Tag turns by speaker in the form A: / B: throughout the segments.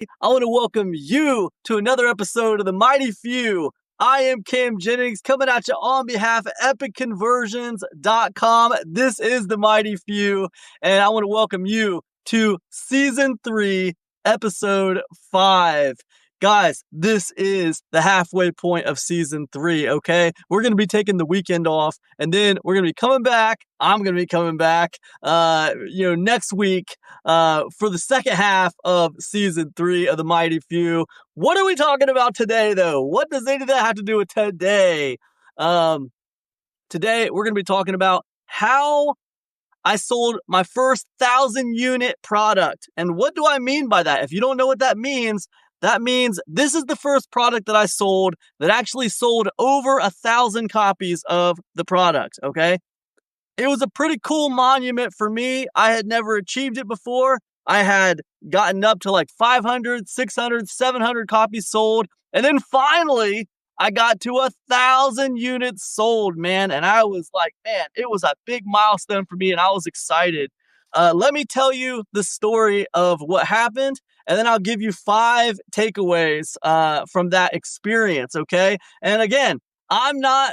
A: I want to welcome you to another episode of The Mighty Few. I am Cam Jennings coming at you on behalf of EpicConversions.com. This is The Mighty Few, and I want to welcome you to Season 3, Episode 5. Guys, this is the halfway point of Season 3, okay? We're going to be taking the weekend off, and then we're going to be coming back. I'm going to be coming back, next week for the second half of Season 3 of The Mighty Few. What are we talking about today, though? What does any of that have to do with today? Today, we're going to be talking about how I sold my first 1,000-unit product. And what do I mean by that? If you don't know what that means this is the first product that I sold that actually sold over 1,000 copies of the product, okay? It was a pretty cool monument for me. I had never achieved it before. I had gotten up to like 500, 600, 700 copies sold. And then finally, I got to 1,000 units sold, man. And I was like, man, it was a big milestone for me and I was excited. Let me tell you the story of what happened. And then I'll give you 5 takeaways from that experience, okay? And again, I'm not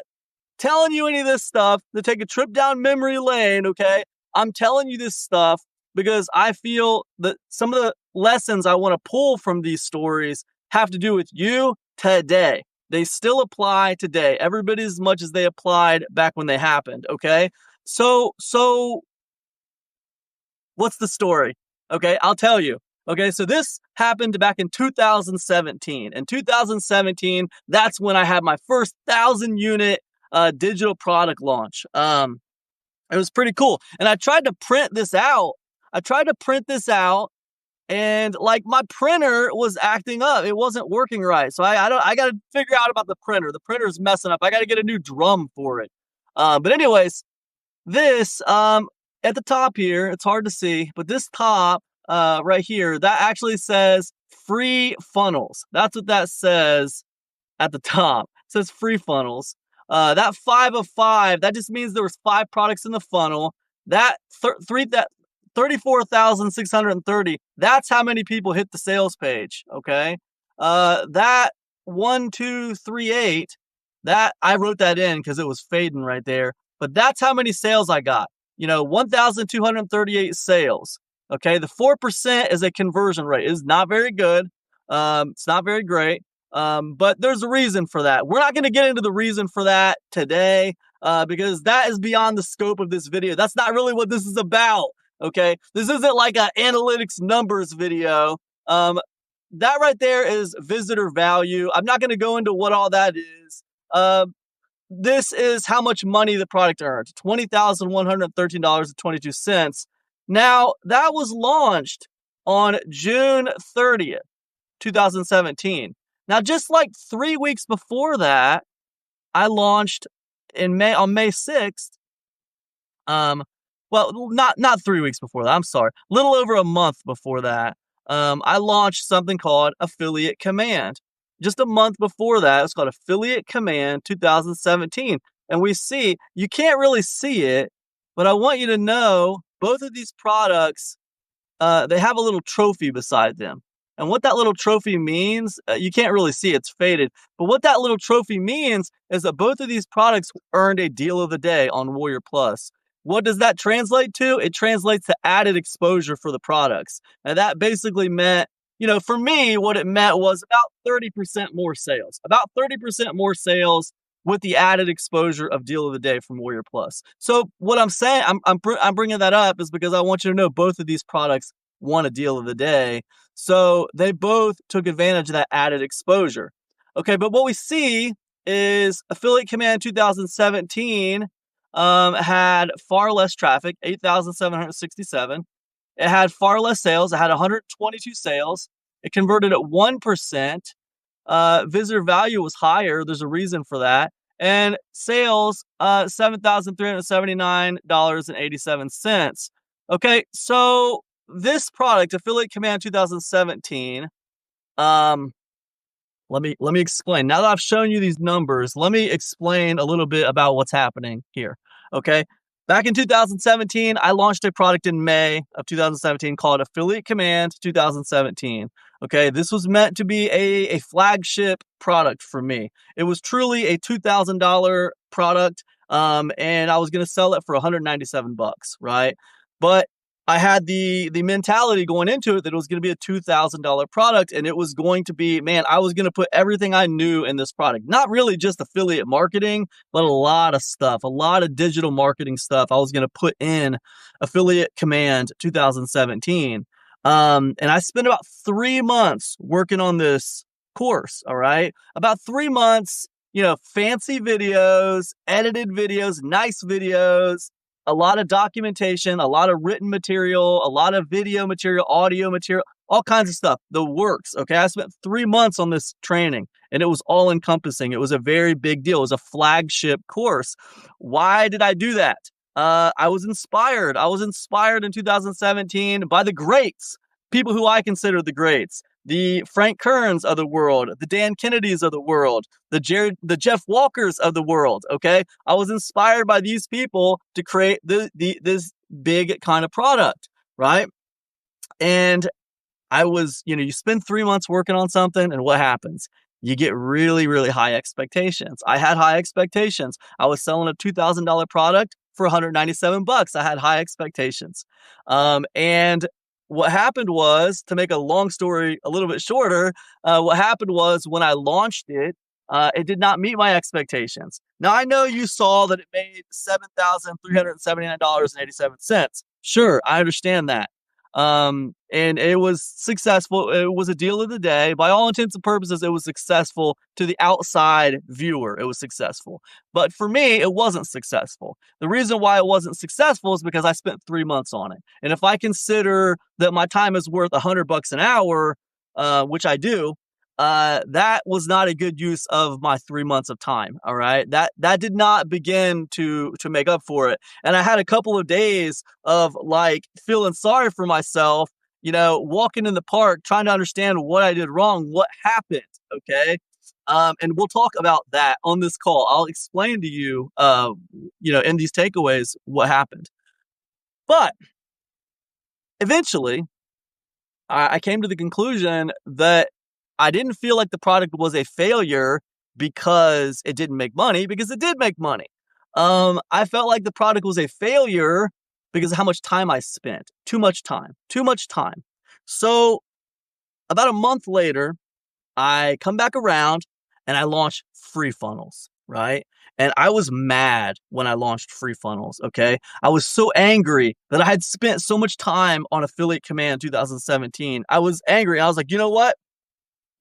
A: telling you any of this stuff to take a trip down memory lane, okay? I'm telling you this stuff because I feel that some of the lessons I want to pull from these stories have to do with you today. They still apply today, everybody as much as they applied back when they happened, okay? So what's the story? Okay, I'll tell you. Okay, so this happened back in 2017. In 2017, that's when I had my first 1,000-unit digital product launch. It was pretty cool. And I tried to print this out. And like my printer was acting up. It wasn't working right. So I got to figure out about the printer. The printer's messing up. I got to get a new drum for it. But anyways, this at the top here, it's hard to see, but this top right here, that actually says free funnels. That's what that says at the top. It says free funnels. That 5 of 5, that just means there was 5 products in the funnel. That 34,630, that's how many people hit the sales page, okay? That 1238, that I wrote that in because it was fading right there, but that's how many sales I got. 1,238 sales. Okay, the 4% is a conversion rate. It's not very good. It's not very great. But there's a reason for that. We're not going to get into the reason for that today because that is beyond the scope of this video. That's not really what this is about. Okay, this isn't like an analytics numbers video. That right there is visitor value. I'm not going to go into what all that is. This is how much money the product earned, $20,113.22. Now, that was launched on June 30th, 2017. Now, just like 3 weeks before that, I launched on May 6th. Well, not 3 weeks before that. I'm sorry. A little over a month before that. I launched something called Affiliate Command. Just a month before that, it's called Affiliate Command 2017. And we see, you can't really see it, but I want you to know both of these products, they have a little trophy beside them. And what that little trophy means, you can't really see, it's faded. But what that little trophy means is that both of these products earned a deal of the day on Warrior Plus. What does that translate to? It translates to added exposure for the products. And that basically meant, for me, what it meant was about 30% more sales. About 30% more sales with the added exposure of deal of the day from Warrior Plus. So what I'm saying, I'm bringing that up is because I want you to know both of these products won a deal of the day. So they both took advantage of that added exposure. Okay, but what we see is Affiliate Command 2017 had far less traffic, 8,767. It had far less sales. It had 122 sales. It converted at 1%. Visitor value was higher. There's a reason for that. And sales, $7,379.87. Okay, so this product, Affiliate Command 2017, let me explain. Now that I've shown you these numbers, let me explain a little bit about what's happening here. Okay, back in 2017, I launched a product in May of 2017 called Affiliate Command 2017. Okay, this was meant to be a flagship product for me. It was truly a $2,000 product, and I was going to sell it for 197 bucks, right? But I had the mentality going into it that it was going to be a $2,000 product, and it was going to be, man, I was going to put everything I knew in this product. Not really just affiliate marketing, but a lot of stuff, a lot of digital marketing stuff I was going to put in Affiliate Command 2017. And I spent about 3 months working on this course. All right. About 3 months, fancy videos, edited videos, nice videos, a lot of documentation, a lot of written material, a lot of video material, audio material, all kinds of stuff. The works. Okay. I spent 3 months on this training and it was all encompassing. It was a very big deal. It was a flagship course. Why did I do that? I was inspired. I was inspired in 2017 by the greats, people who I consider the greats, the Frank Kerns of the world, the Dan Kennedys of the world, the Jeff Walkers of the world. Okay, I was inspired by these people to create this big kind of product, right? And I was, you spend 3 months working on something, and what happens? You get really, really high expectations. I had high expectations. I was selling a $2,000 product for 197 bucks. I had high expectations. And what happened was, to make a long story a little bit shorter, what happened was when I launched it, it did not meet my expectations. Now, I know you saw that it made $7,379.87. Sure, I understand that. And it was successful. It was a deal of the day. By all intents and purposes, it was successful to the outside viewer. It was successful. But for me, it wasn't successful. The reason why it wasn't successful is because I spent 3 months on it. And if I consider that my time is worth $100 an hour, which I do, that was not a good use of my 3 months of time. All right. That did not begin to make up for it. And I had a couple of days of like feeling sorry for myself, walking in the park, trying to understand what I did wrong, what happened. Okay. And we'll talk about that on this call. I'll explain to you, in these takeaways, what happened. But eventually I came to the conclusion that I didn't feel like the product was a failure because it didn't make money, because it did make money. I felt like the product was a failure because of how much time I spent. Too much time. So about a month later, I come back around and I launch Free Funnels, right? And I was mad when I launched Free Funnels, okay? I was so angry that I had spent so much time on Affiliate Command 2017. I was angry. I was like, you know what?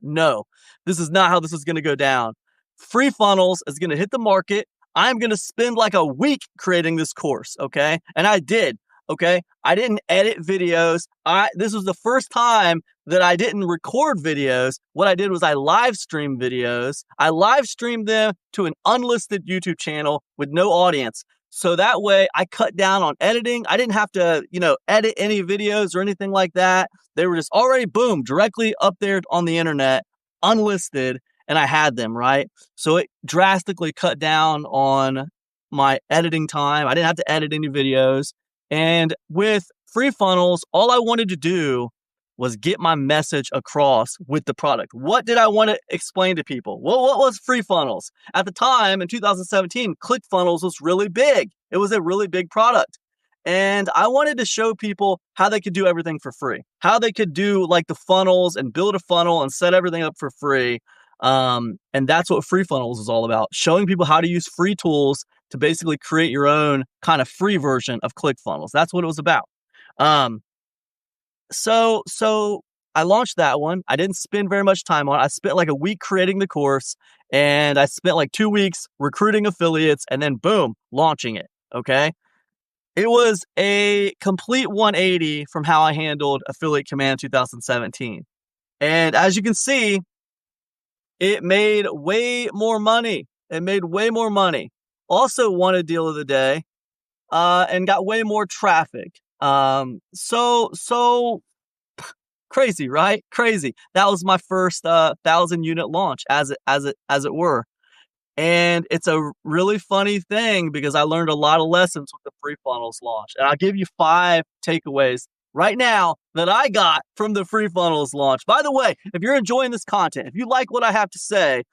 A: No, this is not how this is going to go down. Free Funnels is going to hit the market. I'm going to spend like a week creating this course, okay? And I did, okay? I didn't edit videos. This was the first time that I didn't record videos. What I did was I live streamed videos. I live streamed them to an unlisted YouTube channel with no audience. So that way I cut down on editing. I didn't have to, edit any videos or anything like that. They were just already, boom, directly up there on the internet, unlisted, and I had them, right? So it drastically cut down on my editing time. I didn't have to edit any videos. And with Free Funnels, all I wanted to do was get my message across with the product. What did I want to explain to people? Well, what was Free Funnels? At the time in 2017, ClickFunnels was really big. It was a really big product. And I wanted to show people how they could do everything for free, how they could do like the funnels and build a funnel and set everything up for free. And that's what Free Funnels is all about, showing people how to use free tools to basically create your own kind of free version of ClickFunnels. That's what it was about. So I launched that one. I didn't spend very much time on it. I spent like a week creating the course, and I spent like 2 weeks recruiting affiliates, and then boom, launching it. Okay. It was a complete 180 from how I handled Affiliate Command 2017. And as you can see, it made way more money. Also won a deal of the day, and got way more traffic. So crazy, right? Crazy. That was my first 1,000-unit launch, as it were. And it's a really funny thing because I learned a lot of lessons with the Free Funnels launch. And I'll give you 5 takeaways right now that I got from the Free Funnels launch. By the way, if you're enjoying this content, if you like what I have to say,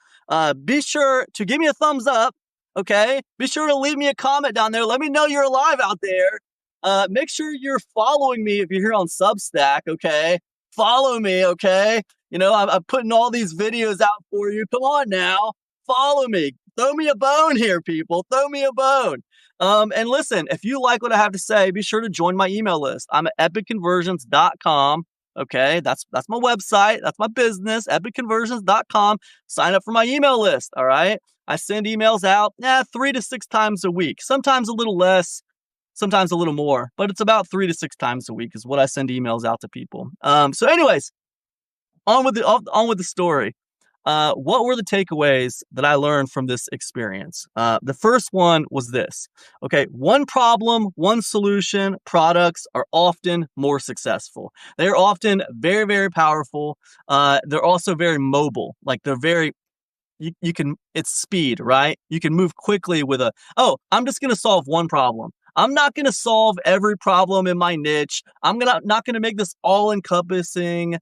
A: be sure to give me a thumbs up. Okay. Be sure to leave me a comment down there. Let me know you're alive out there. Make sure you're following me if you're here on Substack. Okay. Follow me. Okay. I'm putting all these videos out for you. Come on now. Follow me. Throw me a bone here, people. Throw me a bone. And listen, if you like what I have to say, be sure to join my email list. I'm at epicconversions.com. Okay, that's my website. That's my business, epicconversions.com. Sign up for my email list. All right. I send emails out 3 to 6 times a week, sometimes a little less, sometimes a little more, but it's about 3 to 6 times a week is what I send emails out to people. So anyways, on with the story. What were the takeaways that I learned from this experience? The first one was this. Okay, one problem, one solution products are often more successful. They're often very, very powerful. They're also very mobile. Like they're very, it's speed, right? You can move quickly with I'm just going to solve one problem. I'm not going to solve every problem in my niche. Not going to make this all encompassing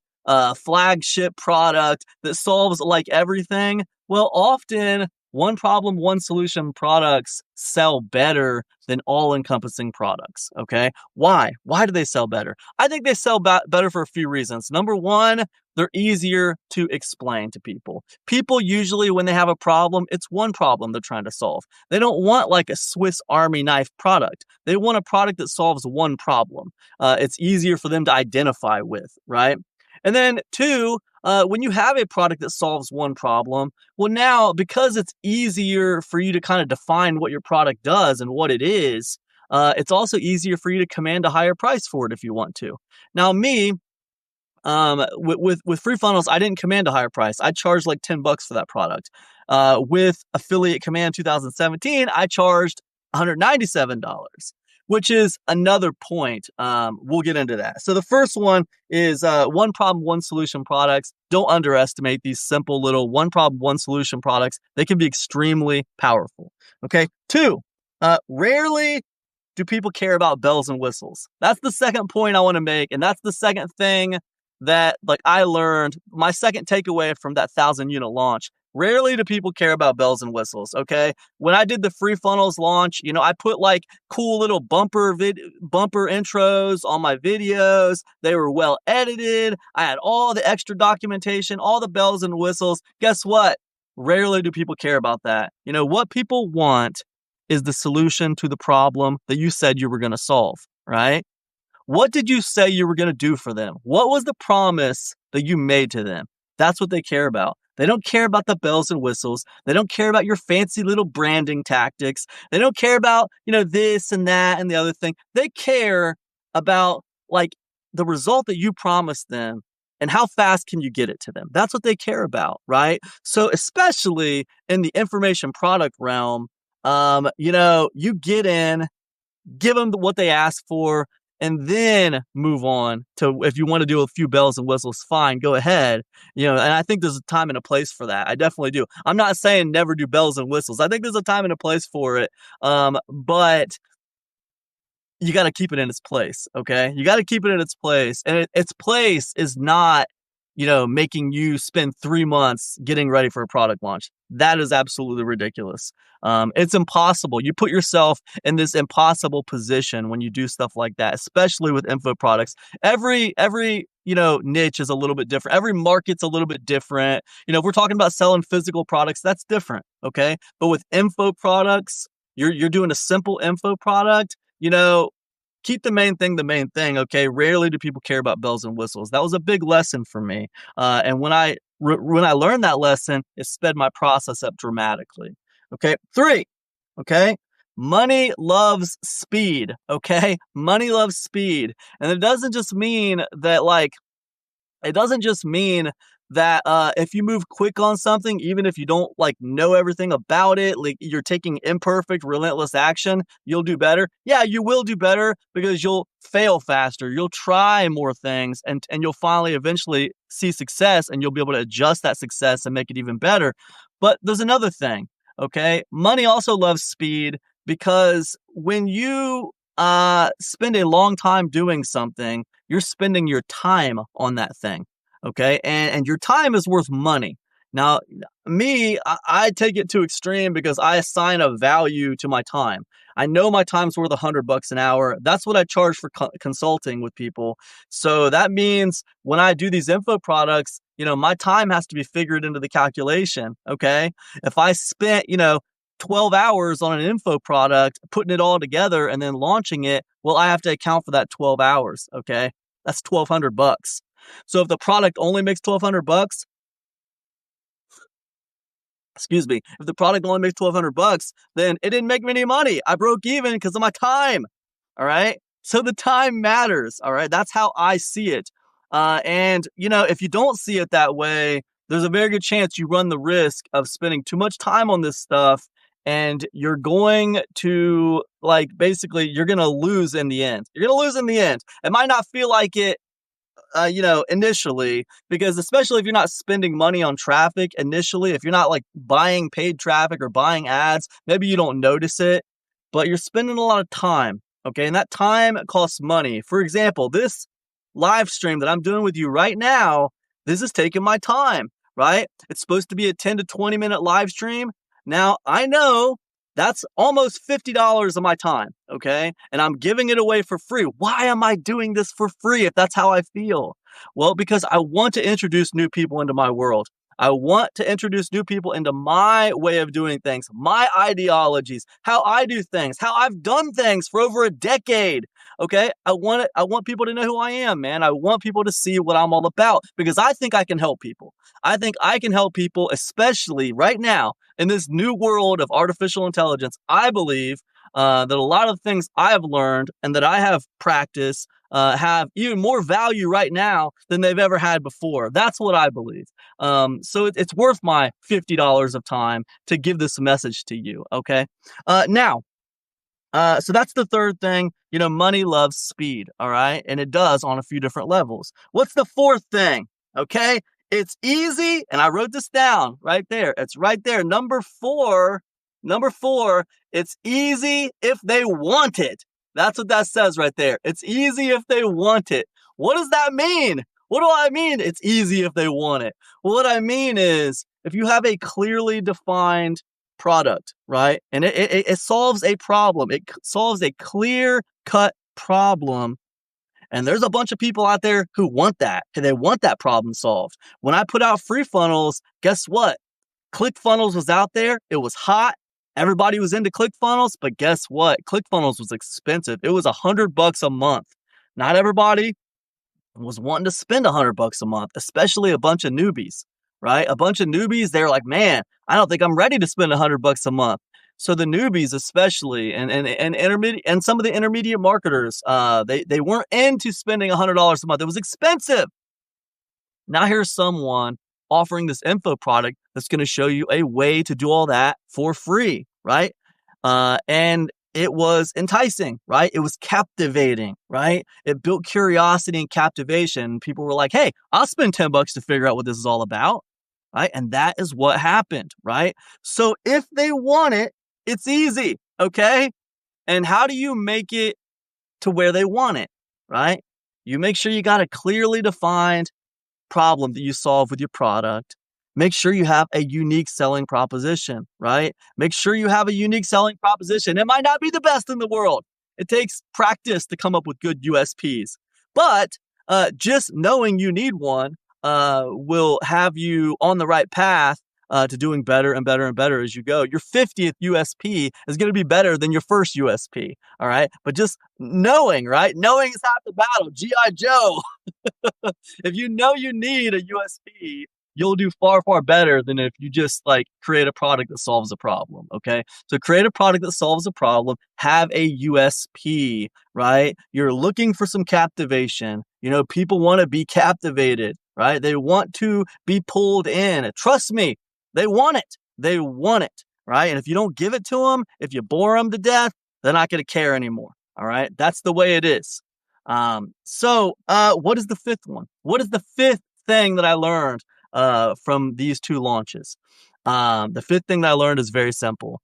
A: flagship product that solves like everything. Well, often one problem, one solution products sell better than all encompassing products. Okay. Why? Why do they sell better? I think they sell better for a few reasons. Number one, they're easier to explain to people. People usually, when they have a problem, it's one problem they're trying to solve. They don't want like a Swiss Army knife product. They want a product that solves one problem. It's easier for them to identify with, right? And then two, when you have a product that solves one problem, well, now because it's easier for you to kind of define what your product does and what it is, it's also easier for you to command a higher price for it if you want to. Now, me, with Free Funnels, I didn't command a higher price. I charged like $10 for that product. With Affiliate Command 2017, I charged $197. Which is another point. We'll get into that. So the first one is one problem, one solution products. Don't underestimate these simple little one problem, one solution products. They can be extremely powerful. Okay. Two, rarely do people care about bells and whistles. That's the second point I want to make. And that's the second thing that I learned. My second takeaway from that 1,000-unit launch. Rarely do people care about bells and whistles, okay? When I did the Free Funnels launch, I put like cool little bumper intros on my videos. They were well edited. I had all the extra documentation, all the bells and whistles. Guess what? Rarely do people care about that. What people want is the solution to the problem that you said you were going to solve, right? What did you say you were going to do for them? What was the promise that you made to them? That's what they care about. They don't care about the bells and whistles. They don't care about your fancy little branding tactics. They don't care about, this and that and the other thing. They care about the result that you promised them and how fast can you get it to them. That's what they care about, right? So especially in the information product realm, you get in, give them what they ask for, and then move on to, if you want to do a few bells and whistles, fine, go ahead. And I think there's a time and a place for that. I definitely do. I'm not saying never do bells and whistles. I think there's a time and a place for it. But you got to keep it in its place. Okay. You got to keep it in its place. And its place is not, making you spend 3 months getting ready for a product launch. That is absolutely ridiculous. It's impossible. You put yourself in this impossible position when you do stuff like that, especially with info products. Every niche is a little bit different. Every market's a little bit different. If we're talking about selling physical products, that's different. Okay. But with info products, you're doing a simple info product, keep the main thing, okay? Rarely do people care about bells and whistles. That was a big lesson for me. And when I learned that lesson, it sped my process up dramatically. Okay. 3, okay? Money loves speed, okay? Money loves speed. And it doesn't just mean that if you move quick on something, even if you don't know everything about it, you're taking imperfect, relentless action, you'll do better. Yeah, you will do better because you'll fail faster. You'll try more things and you'll finally eventually see success, and you'll be able to adjust that success and make it even better. But there's another thing, okay? Money also loves speed because when you spend a long time doing something, you're spending your time on that thing. Okay. And your time is worth money. Now, I take it to extreme because I assign a value to my time. I know my time's worth $100 an hour. That's what I charge for consulting with people. So that means when I do these info products, my time has to be figured into the calculation. Okay. If I spent, 12 hours on an info product, putting it all together and then launching it, well, I have to account for that 12 hours. Okay. That's $1,200. So if the product only makes $1,200, excuse me, if the product only makes $1,200, then it didn't make me any money. I broke even because of my time. All right. So the time matters. All right. That's how I see it. And if you don't see it that way, there's a very good chance you run the risk of spending too much time on this stuff. And you're going to basically, you're going to lose in the end. You're going to lose in the end. It might not feel like it initially, because especially if you're not spending money on traffic initially, if you're not buying paid traffic or buying ads, maybe you don't notice it, but you're spending a lot of time. Okay. And that time costs money. For example, this live stream that I'm doing with you right now, this is taking my time, right? It's supposed to be a 10 to 20 minute live stream. Now I know that's almost $50 of my time, okay? And I'm giving it away for free. Why am I doing this for free if that's how I feel? Well, because I want to introduce new people into my world. I want to introduce new people into my way of doing things, my ideologies, how I do things, how I've done things for over a decade. Okay. I want people to know who I am, man. I want people to see what I'm all about because I think I can help people. I think I can help people, especially right now in this new world of artificial intelligence. I believe that a lot of things I have learned and that I have practiced have even more value right now than they've ever had before. That's what I believe. So it's worth my $50 of time to give this message to you. Okay. Now, so that's the third thing. Money loves speed. All right. And it does on a few different levels. What's the fourth thing? Okay. It's easy. And I wrote this down right there. It's right there. Number four, it's easy if they want it. That's what that says right there. It's easy if they want it. What does that mean? What do I mean? It's easy if they want it. Well, what I mean is if you have a clearly defined product, right? And it solves a problem. It solves a clear-cut problem. And there's a bunch of people out there who want that. They want that problem solved. When I put out free funnels, guess what? ClickFunnels was out there. It was hot. Everybody was into ClickFunnels, but guess what? ClickFunnels was expensive. It was $100 a month. Not everybody was wanting to spend $100 a month, especially a bunch of newbies, right? A bunch of newbies, they're like, man, I don't think I'm ready to spend $100 a month. So the newbies, especially, and intermediate, and some of the intermediate marketers, they weren't into spending $100 a month. It was expensive. Now here's someone offering this info product that's going to show you a way to do all that for free, right? And it was enticing, right? It was captivating, right? It built curiosity and captivation. People were like, hey, I'll spend $10 to figure out what this is all about, right? And that is what happened, right? So if they want it, it's easy, okay? And how do you make it to where they want it, right? You make sure you got a clearly defined problem that you solve with your product. Make sure you have a unique selling proposition, right? Make sure you have a unique selling proposition. It might not be the best in the world. It takes practice to come up with good USPs. But just knowing you need one will have you on the right path to doing better and better and better as you go. Your 50th USP is going to be better than your first USP, all right? But just knowing, right? Knowing is half the battle. G.I. Joe. If you know you need a USP, you'll do far, far better than if you just create a product that solves a problem. Okay. So create a product that solves a problem, have a USP, right? You're looking for some captivation. People want to be captivated, right? They want to be pulled in. Trust me, they want it. They want it, right? And if you don't give it to them, if you bore them to death, they're not going to care anymore. All right. That's the way it is. So what is the fifth one? What is the fifth thing that I learned from these two launches? The fifth thing that I learned is very simple.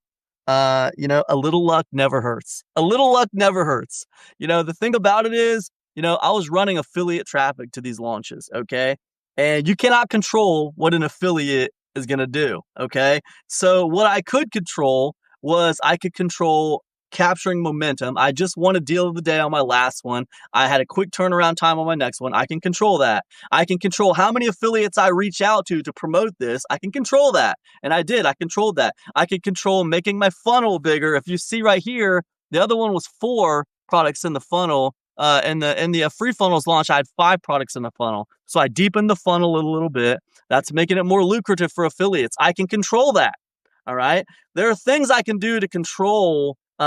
A: A little luck never hurts. A little luck never hurts. The thing about it is, I was running affiliate traffic to these launches, okay? And you cannot control what an affiliate is going to do, okay? So what I could control was I could control capturing momentum. I just won a deal of the day on my last one. I had a quick turnaround time on my next one. I can control that. I can control how many affiliates I reach out to promote this. I can control that. And I did. I controlled that. I could control making my funnel bigger. If you see right here, the other one was 4 products in the funnel. In the free funnels launch, I had 5 products in the funnel. So I deepened the funnel a little bit. That's making it more lucrative for affiliates. I can control that. All right. There are things I can do to control. There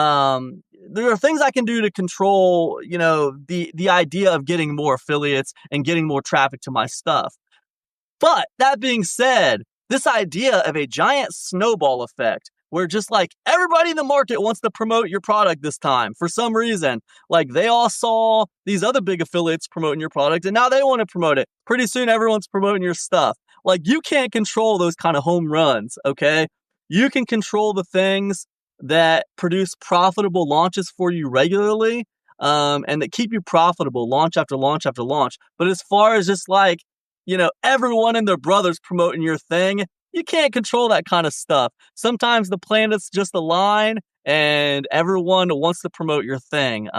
A: are things I can do to control, the idea of getting more affiliates and getting more traffic to my stuff. But that being said, this idea of a giant snowball effect, where just like everybody in the market wants to promote your product this time for some reason, like they all saw these other big affiliates promoting your product and now they want to promote it. Pretty soon everyone's promoting your stuff. Like you can't control those kind of home runs, okay? You can control the things that produce profitable launches for you regularly, and that keep you profitable launch after launch after launch. But as far as just like, everyone and their brothers promoting your thing, you can't control that kind of stuff. Sometimes the planets just align and everyone wants to promote your thing.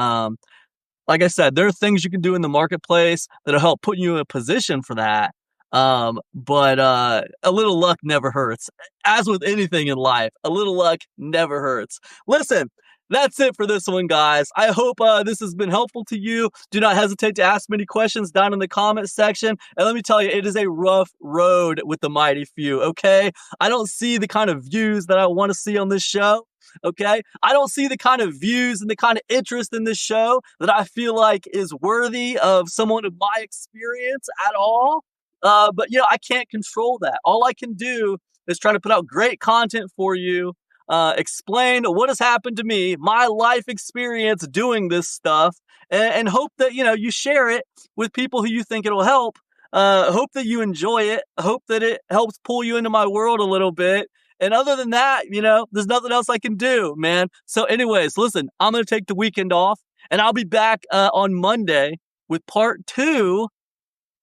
A: Like I said, there are things you can do in the marketplace that'll help put you in a position for that. But a little luck never hurts. As with anything in life, a little luck never hurts. Listen, that's it for this one, guys. I hope this has been helpful to you. Do not hesitate to ask me any questions down in the comment section. And let me tell you, it is a rough road with the mighty few, okay? I don't see the kind of views that I want to see on this show. Okay, I don't see the kind of views and the kind of interest in this show that I feel like is worthy of someone of my experience at all. But I can't control that. All I can do is try to put out great content for you, explain what has happened to me, my life experience doing this stuff, and hope that, you share it with people who you think it'll help. Hope that you enjoy it. Hope that it helps pull you into my world a little bit. And other than that, there's nothing else I can do, man. So anyways, listen, I'm going to take the weekend off and I'll be back on Monday with part 2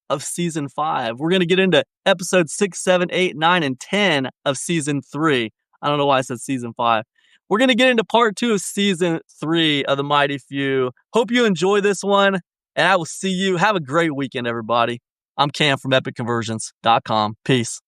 A: of season 5. We're going to get into episodes 6, 7, 8, 9, and 10 of season 3. I don't know why I said season 5. We're going to get into part 2 of season 3 of The Mighty Few. Hope you enjoy this one, and I will see you. Have a great weekend, everybody. I'm Cam from EpicConversions.com. Peace.